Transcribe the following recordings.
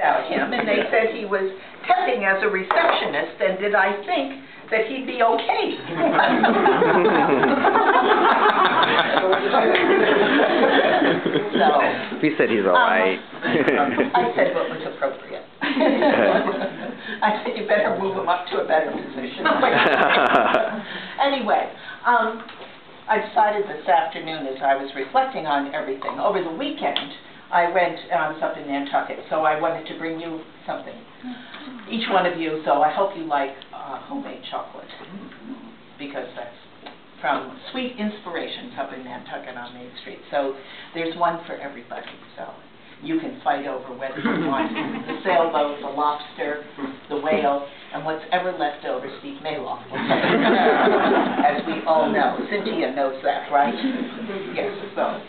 about him, and they said he was temping as a receptionist, and did I think that he'd be okay? So, we said he's all right. I said what was appropriate. I said you better move him up to a better position. Anyway, I decided this afternoon, as I was reflecting on everything, over the weekend, I was up in Nantucket, so I wanted to bring you something, each one of you, so I hope you like homemade chocolate, because that's from Sweet Inspirations up in Nantucket on Main Street. So there's one for everybody, so you can fight over whether you want the sailboat, the lobster, the whale, and what's ever left over, Steve Maloff will take, as we all know. Cynthia knows that, right? Yes, so.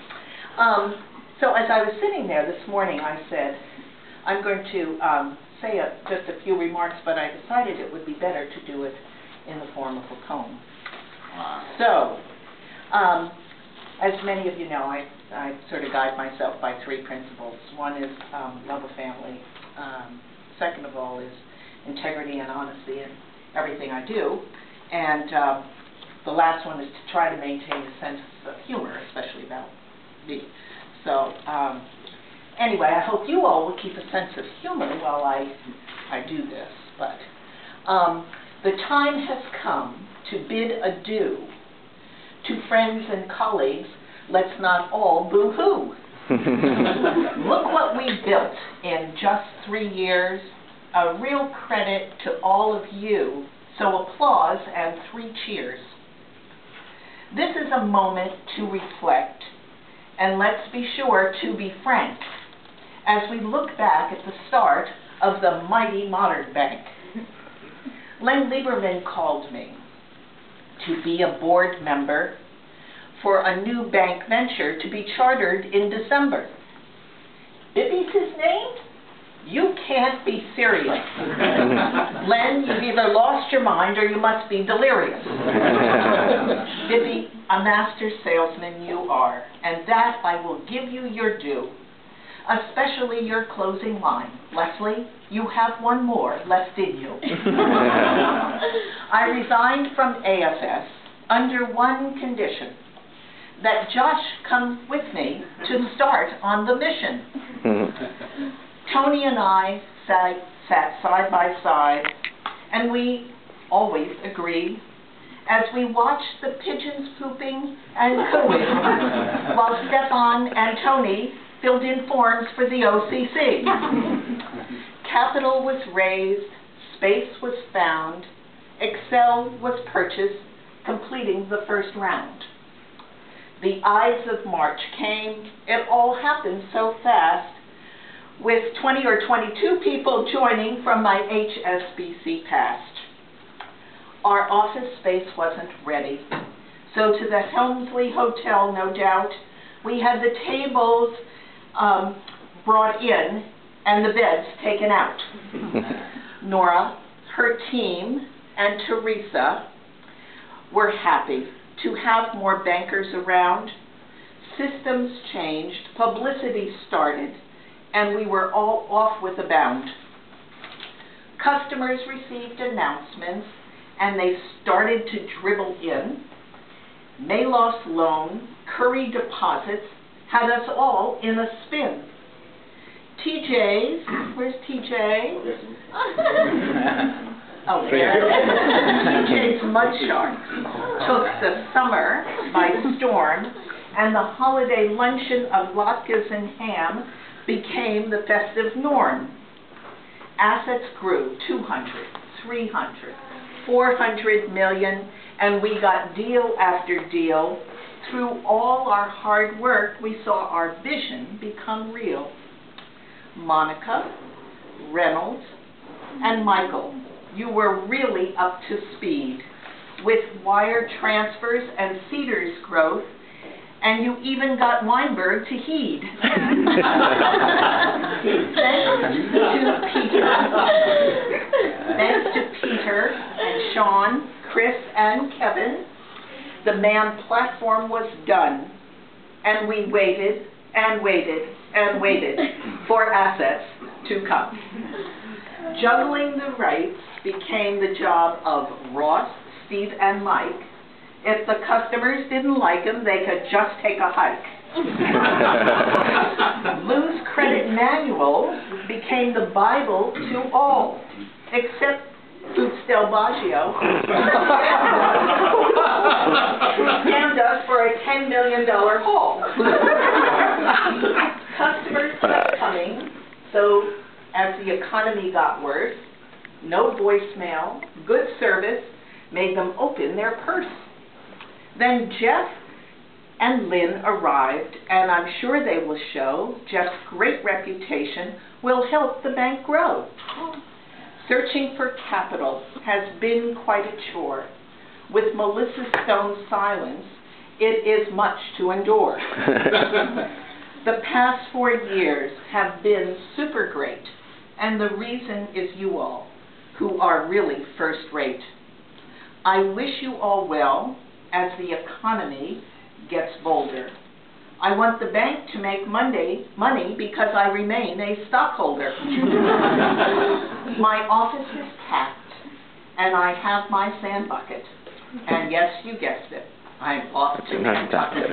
So as I was sitting there this morning, I said, I'm going to say just a few remarks, but I decided it would be better to do it in the form of a poem. So, as many of you know, I sort of guide myself by three principles. One is love of family. Second of all is integrity and honesty in everything I do. And the last one is to try to maintain a sense of humor, especially about me. So, anyway, I hope you all will keep a sense of humor while I do this. But the time has come to bid adieu to friends and colleagues. Let's not all boo-hoo. Look what we built in just 3 years. A real credit to all of you. So applause and 3 cheers. This is a moment to reflect, and let's be sure to be frank as we look back at the start of the mighty modern bank. Len Lieberman called me to be a board member for a new bank venture to be chartered in December. Bippy's his name? You can't be serious. Len, you've either lost your mind or you must be delirious. Bippy, a master salesman you are, and that I will give you your due, especially your closing line. Leslie, you have one more left in you. I resigned from AFS under one condition, that Josh come with me to start on the mission. Tony and I sat side by side, and we always agree as we watched the pigeons pooping and cooing while Stefan and Tony filled in forms for the OCC. Capital was raised, space was found, Excel was purchased, completing the first round. The Ides of March came. It all happened so fast, with 20 or 22 people joining from my HSBC past. Our office space wasn't ready, so to the Helmsley Hotel, no doubt, we had the tables brought in and the beds taken out. Nora, her team, and Teresa were happy to have more bankers around. Systems changed, publicity started, and we were all off with a bound. Customers received announcements, and they started to dribble in. Malos loan, Curry deposits had us all in a spin. TJ's, where's TJ? Oh, there. TJ's Mud Sharks took the summer by storm, and the holiday luncheon of latkes and ham became the festive norm. Assets grew 200, 300, 400 million, and we got deal after deal. Through all our hard work, we saw our vision become real. Monica, Reynolds, and Michael, you were really up to speed with wire transfers and Cedars growth, and you even got Weinberg to heed. Thanks to Peter and Sean, Chris, and Kevin, the MAN platform was done, and we waited and waited and waited for assets to come. Juggling the rights became the job of Ross, Steve, and Mike. If the customers didn't like them, they could just take a hike. Lou's credit manual became the Bible to all, except Oops Del Baggio, who scammed us for a $10 million haul. Customers kept coming, so as the economy got worse, no voicemail, good service made them open their purse. Then Jeff and Lynn arrived, and I'm sure they will show Jeff's great reputation will help the bank grow. Searching for capital has been quite a chore. With Melissa Stone's silence, it is much to endure. The past 4 years have been super great, and the reason is you all, who are really first rate. I wish you all well as the economy gets bolder. I want the bank to make money because I remain a stockholder. My office is packed, and I have my sand bucket. And yes, you guessed it, I'm off to Nantucket.